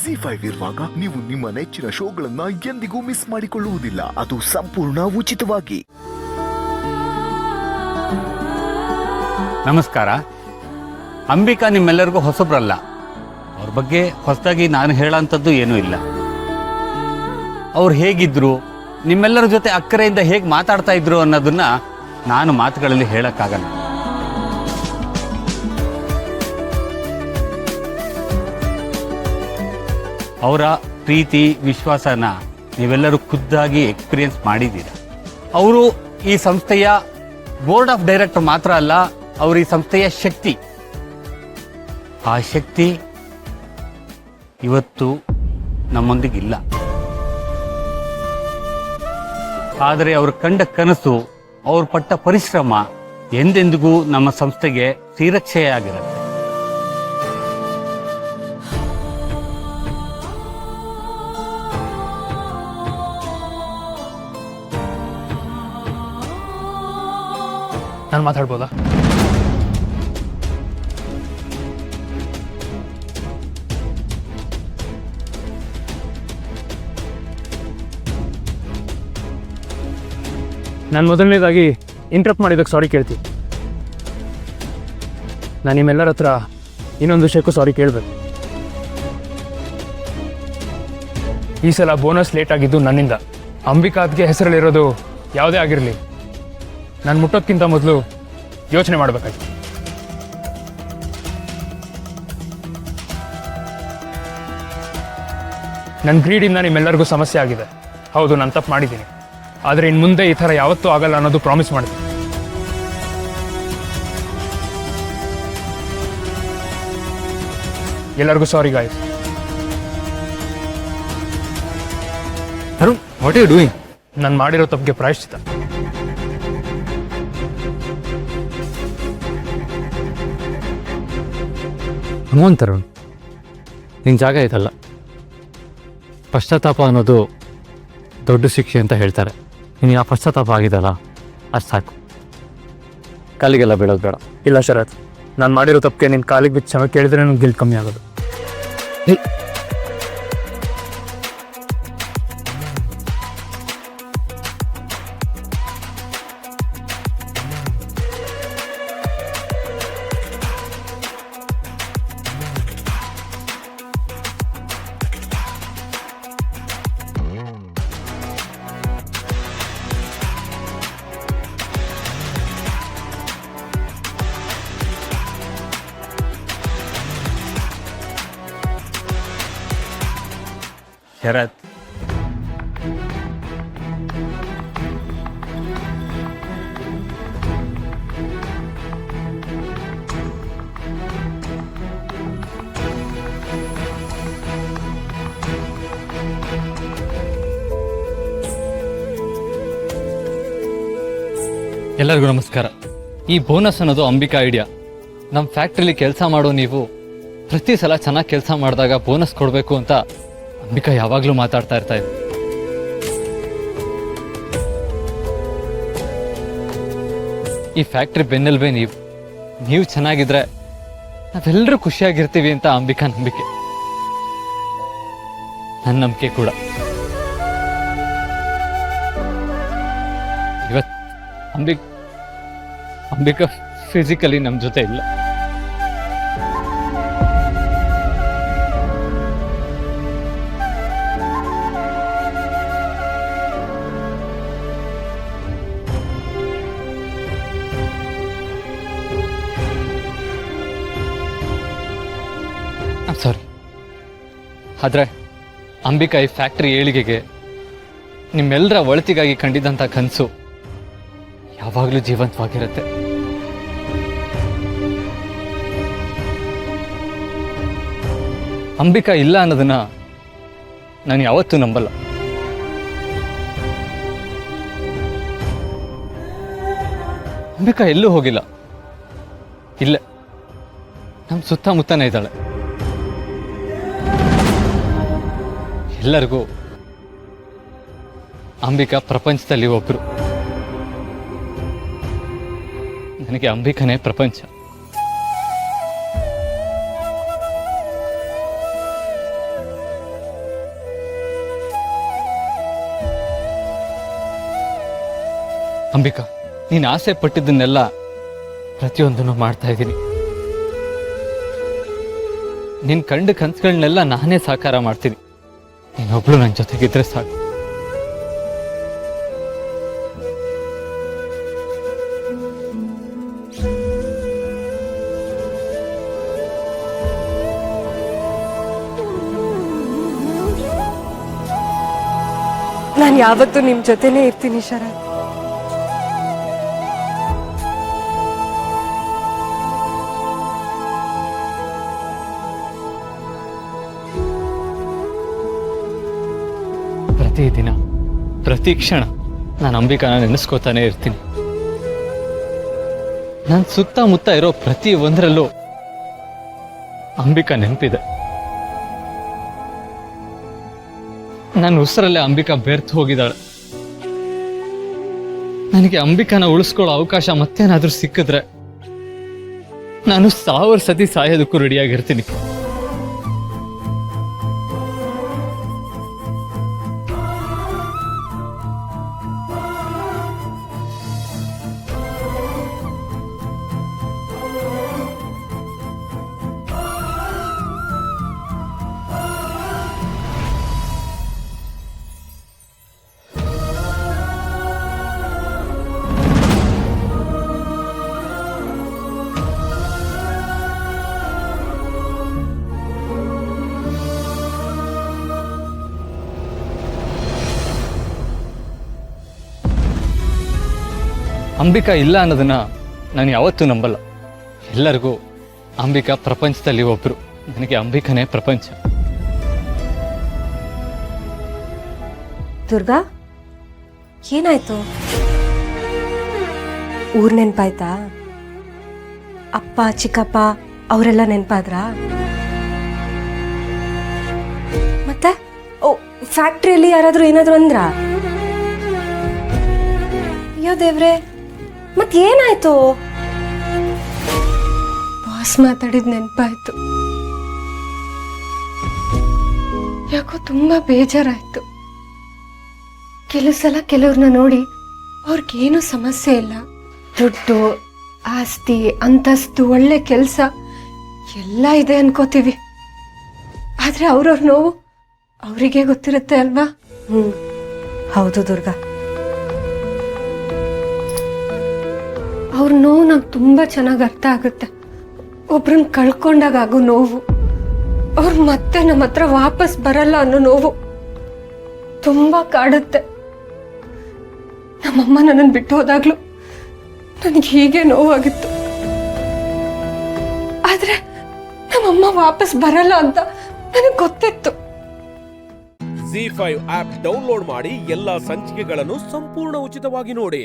ಜಿ5 ಇರುವಾಗ ನೀವು ನಿಮ್ಮ ನೆಚ್ಚಿನ ಶೋಗಳನ್ನ ಎಂದಿಗೂ ಮಿಸ್ ಮಾಡಿಕೊಳ್ಳುವುದಿಲ್ಲ. ಅದು ಸಂಪೂರ್ಣ ಉಚಿತವಾಗಿ. ನಮಸ್ಕಾರ. ಅಂಬಿಕಾ ನಿಮ್ಮೆಲ್ಲರಿಗೂ ಹೊಸಬ್ರಲ್ಲ. ಅವ್ರ ಬಗ್ಗೆ ಹೊಸದಾಗಿ ನಾನು ಹೇಳೋಂಥದ್ದು ಏನೂ ಇಲ್ಲ. ಅವ್ರು ಹೇಗಿದ್ರು, ನಿಮ್ಮೆಲ್ಲರ ಜೊತೆ ಅಕ್ಕರೆಯಿಂದ ಹೇಗೆ ಮಾತಾಡ್ತಾ ಇದ್ರು ಅನ್ನೋದನ್ನ ನಾನು ಮಾತುಗಳಲ್ಲಿ ಹೇಳಕ್ಕಾಗಲ್ಲ. ಅವರ ಪ್ರೀತಿ ವಿಶ್ವಾಸನ ನೀವೆಲ್ಲರೂ ಖುದ್ದಾಗಿ ಎಕ್ಸ್ಪೀರಿಯನ್ಸ್ ಮಾಡಿದ್ದೀರ. ಅವರು ಈ ಸಂಸ್ಥೆಯ ಬೋರ್ಡ್ ಆಫ್ ಡೈರೆಕ್ಟರ್ ಮಾತ್ರ ಅಲ್ಲ, ಅವರು ಈ ಸಂಸ್ಥೆಯ ಶಕ್ತಿ. ಆ ಶಕ್ತಿ ಇವತ್ತು ನಮ್ಮೊಂದಿಗಿಲ್ಲ. ಆದರೆ ಅವರು ಕಂಡ ಕನಸು, ಅವ್ರು ಪಟ್ಟ ಪರಿಶ್ರಮ ಎಂದೆಂದಿಗೂ ನಮ್ಮ ಸಂಸ್ಥೆಗೆ ಶ್ರೀರಕ್ಷೆಯಾಗಿರುತ್ತೆ. ನಾನು ಮಾತಾಡ್ಬೋದಾ? ನಾನು ಮೊದಲನೇದಾಗಿ ಇಂಟ್ರಪ್ಟ್ ಮಾಡಿದ್ದಕ್ಕೆ ಸಾರಿ ಕೇಳ್ತೀನಿ. ನಾನು ನಿಮ್ಮೆಲ್ಲರ ಹತ್ರ ಇನ್ನೊಂದು ವಿಷಯಕ್ಕೂ ಸಾರಿ ಕೇಳಬೇಕು. ಈ ಸಲ ಬೋನಸ್ ಲೇಟ್ ಆಗಿದ್ದು ನನ್ನಿಂದ. ಅಂಬಿಕಾದ್ಗೆ ಹೆಸರಲ್ಲಿರೋದು ಯಾವುದೇ ಆಗಿರಲಿ, ನಾನು ಮುಟ್ಟೋಕ್ಕಿಂತ ಮೊದಲು ಯೋಚನೆ ಮಾಡಬೇಕಾಯ್ತು. ನನ್ನ ಗ್ರೀಡಿಂದ ನಿಮ್ಮೆಲ್ಲರಿಗೂ ಸಮಸ್ಯೆ ಆಗಿದೆ. ಹೌದು, ನಾನು ತಪ್ಪು ಮಾಡಿದ್ದೀನಿ. ಆದರೆ ಇನ್ನು ಮುಂದೆ ಈ ಥರ ಯಾವತ್ತೂ ಆಗಲ್ಲ ಅನ್ನೋದು ಪ್ರಾಮಿಸ್ ಮಾಡಿದೆ. ಎಲ್ಲರಿಗೂ sorry guys. Arun, what you doing? ನಾನು ಮಾಡಿರೋ ತಪ್ಪಿಗೆ ಪ್ರಾಯಶ್ಚಿತ್ತ. ಹನುಮಂತ್, ಅರುಣ್, ನಿನ್ನ ಜಾಗ ಇದಲ್ಲ. ಪಶ್ಚಾತ್ತಾಪ ಅನ್ನೋದು ದೊಡ್ಡ ಶಿಕ್ಷೆ ಅಂತ ಹೇಳ್ತಾರೆ. ನೀನು ಯಾವ ಪಶ್ಚಾತ್ತಾಪ ಆಗಿದಲ್ಲ, ಅಷ್ಟು ಸಾಕು. ಕಾಲಿಗೆಲ್ಲ ಬೀಳೋದು ಬೇಡ. ಇಲ್ಲ ಶರತ್, ನಾನು ಮಾಡಿರೋ ತಪ್ಪಿಗೆ ನಿನ್ನ ಕಾಲಿಗೆ ಬಿದ್ದು ಕ್ಷಮೆ ಕೇಳಿದ್ರೆ ನನಗೆ ಗಿಲ್ಟ್ ಕಮ್ಮಿ ಆಗೋದು. ಶರತ್, ಎಲ್ಲರಿಗೂ ನಮಸ್ಕಾರ. ಈ ಬೋನಸ್ ಅನ್ನೋದು ಅಂಬಿಕಾ ಐಡಿಯಾ. ನಮ್ಮ ಫ್ಯಾಕ್ಟ್ರಿಲಿ ಕೆಲಸ ಮಾಡೋ ನೀವು ಪ್ರತಿ ಸಲ ಚೆನ್ನಾಗಿ ಕೆಲಸ ಮಾಡಿದಾಗ ಬೋನಸ್ ಕೊಡಬೇಕು ಅಂತ ಅಂಬಿಕಾ ಯಾವಾಗಲೂ ಮಾತಾಡ್ತಾ ಇರ್ತಾ ಇದ್ರು. ಈ ಫ್ಯಾಕ್ಟ್ರಿ ಬೆನ್ನೆಲುಬೆ ನೀವು ಚೆನ್ನಾಗಿದ್ರೆ ನಾವೆಲ್ಲರೂ ಖುಷಿಯಾಗಿರ್ತೀವಿ ಅಂತ ಅಂಬಿಕಾ ನಂಬಿಕೆ, ನನ್ನ ನಂಬಿಕೆ ಕೂಡ. ಇವತ್ತು ಅಂಬಿಕಾ ಫಿಸಿಕಲಿ ನಮ್ಮ ಜೊತೆ ಇಲ್ಲ. ಸಾರಿ. ಆದರೆ ಅಂಬಿಕಾ ಈ ಫ್ಯಾಕ್ಟ್ರಿ ಏಳಿಗೆಗೆ, ನಿಮ್ಮೆಲ್ಲರ ಒಳಿತಿಗಾಗಿ ಕಂಡಿದ್ದಂಥ ಕನಸು ಯಾವಾಗಲೂ ಜೀವಂತವಾಗಿರುತ್ತೆ. ಅಂಬಿಕಾ ಇಲ್ಲ ಅನ್ನೋದನ್ನ ನಾನು ಯಾವತ್ತೂ ನಂಬಲ್ಲ. ಅಂಬಿಕಾ ಎಲ್ಲೂ ಹೋಗಿಲ್ಲ, ಇಲ್ಲ ನಮ್ಮ ಸುತ್ತಮುತ್ತನೇ ಇದ್ದಾಳೆ. ಎಲ್ಲರಿಗೂ ಅಂಬಿಕಾ ಪ್ರಪಂಚದಲ್ಲಿ ಒಬ್ರು. ನನಗೆ ಅಂಬಿಕಾನೇ ಪ್ರಪಂಚ. ಅಂಬಿಕಾ, ನೀನು ಆಸೆ ಪಟ್ಟಿದ್ದನ್ನೆಲ್ಲ ಪ್ರತಿಯೊಂದನ್ನು ಮಾಡ್ತಾ ಇದ್ದೀನಿ. ನಿನ್ ಕಂಡ ಕನ್ಸುಗಳನ್ನೆಲ್ಲ ನಾನೇ ಸಾಕಾರ ಮಾಡ್ತೀನಿ. ನೀನೊಬ್ಳು ನನ್ನ ಜೊತೆಗಿದ್ರೆ ಸಾಕು. ನಾನು ಯಾವತ್ತೂ ನಿಮ್ಮ ಜೊತೆನೇ ಇರ್ತೀನಿ ಶರತ್. ಪ್ರತಿ ದಿನ ಪ್ರತಿ ಕ್ಷಣ ನಾನು ಅಂಬಿಕಾನ ನೆನೆಸ್ಕೋತಾನೆ ಇರ್ತೀನಿ. ನನ್ನ ಸುತ್ತಮುತ್ತ ಇರೋ ಪ್ರತಿ ಒಂದರಲ್ಲೂ ಅಂಬಿಕಾ ನೆನಪಿದೆ. ನನ್ನ ಉಸಿರಲ್ಲೇ ಅಂಬಿಕಾ ಬೆರ್ತು ಹೋಗಿದ್ದಾಳೆ. ನನಗೆ ಅಂಬಿಕಾನ ಉಳಿಸ್ಕೊಳ್ಳೋ ಅವಕಾಶ ಮತ್ತೇನಾದ್ರೂ ಸಿಕ್ಕಿದ್ರೆ ನಾನು 1000 ಸತಿ ಸಾಯೋದಕ್ಕೂ ರೆಡಿಯಾಗಿರ್ತೀನಿ. ಅಂಬಿಕಾ ಇಲ್ಲ ಅನ್ನೋದನ್ನ ನಾನು ಯಾವತ್ತೂ ನಂಬಲ್ಲ. ಎಲ್ಲರಿಗೂ ಅಂಬಿಕಾ ಪ್ರಪಂಚದಲ್ಲಿ ಒಬ್ರು. ನನಗೆ ಅಂಬಿಕಾನೇ ಪ್ರಪಂಚ. ದುರ್ಗಾ, ಏನಾಯ್ತು? ಊರ್ ನೆನ್ಪಾಯ್ತಾ? ಅಪ್ಪ ಚಿಕ್ಕಪ್ಪ ಅವರೆಲ್ಲ ನೆನ್ಪಾದ್ರಾ? ಮತ್ತೆ ಫ್ಯಾಕ್ಟ್ರಿಯಲ್ಲಿ ಯಾರಾದ್ರೂ ಏನಾದ್ರು ಅಂದ್ರ? ಅಯ್ಯೋ ದೇವ್ರೆ, ಮತ್ತೇನಾಯ್ತು? ಬಾಸ್ ಮಾತಾಡಿದ್ ನೆನ್ಪಾಯ್ತು. ಯಾಕೋ ತುಂಬಾ ಬೇಜಾರಾಯ್ತು. ಕೆಲವು ಸಲ ಕೆಲವ್ರನ್ನ ನೋಡಿ ಅವ್ರಿಗೇನು ಸಮಸ್ಯೆ ಇಲ್ಲ, ದುಡ್ಡು ಆಸ್ತಿ ಅಂತಸ್ತು ಒಳ್ಳೆ ಕೆಲಸ ಎಲ್ಲ ಇದೆ ಅನ್ಕೋತೀವಿ. ಆದ್ರೆ ಅವ್ರವ್ರ ನೋವು ಅವರಿಗೆ ಗೊತ್ತಿರುತ್ತೆ ಅಲ್ವಾ? ಹೌದು ದುರ್ಗಾ, ಅವ್ರ ನೋವು ನಂಗೆ ತುಂಬ ಚೆನ್ನಾಗಿ ಅರ್ಥ ಆಗುತ್ತೆ. ಒಬ್ರನ್ನ ಕಳ್ಕೊಂಡಾಗ ಆಗೋ ನೋವು, ಅವ್ರು ಮತ್ತೆ ನಮ್ಮ ಹತ್ರ ವಾಪಸ್ ಬರಲ್ಲ ಅನ್ನೋ ನೋವು ತುಂಬ ಕಾಡುತ್ತೆ. ನಮ್ಮಮ್ಮ ನನ್ನನ್ನು ಬಿಟ್ಟು ಹೋದಾಗ್ಲೂ ನನಗೆ ಹೀಗೆ ನೋವಾಗಿತ್ತು. ಆದ್ರೆ ನಮ್ಮಮ್ಮ ವಾಪಸ್ ಬರಲ್ಲ ಅಂತ ನನಗೆ ಗೊತ್ತಿತ್ತು. ZEE5 ಆಪ್ ಡೌನ್ಲೋಡ್ ಮಾಡಿ ಎಲ್ಲಾ ಸಂಚಿಕೆಗಳನ್ನು ಸಂಪೂರ್ಣ ಉಚಿತವಾಗಿ ನೋಡಿ.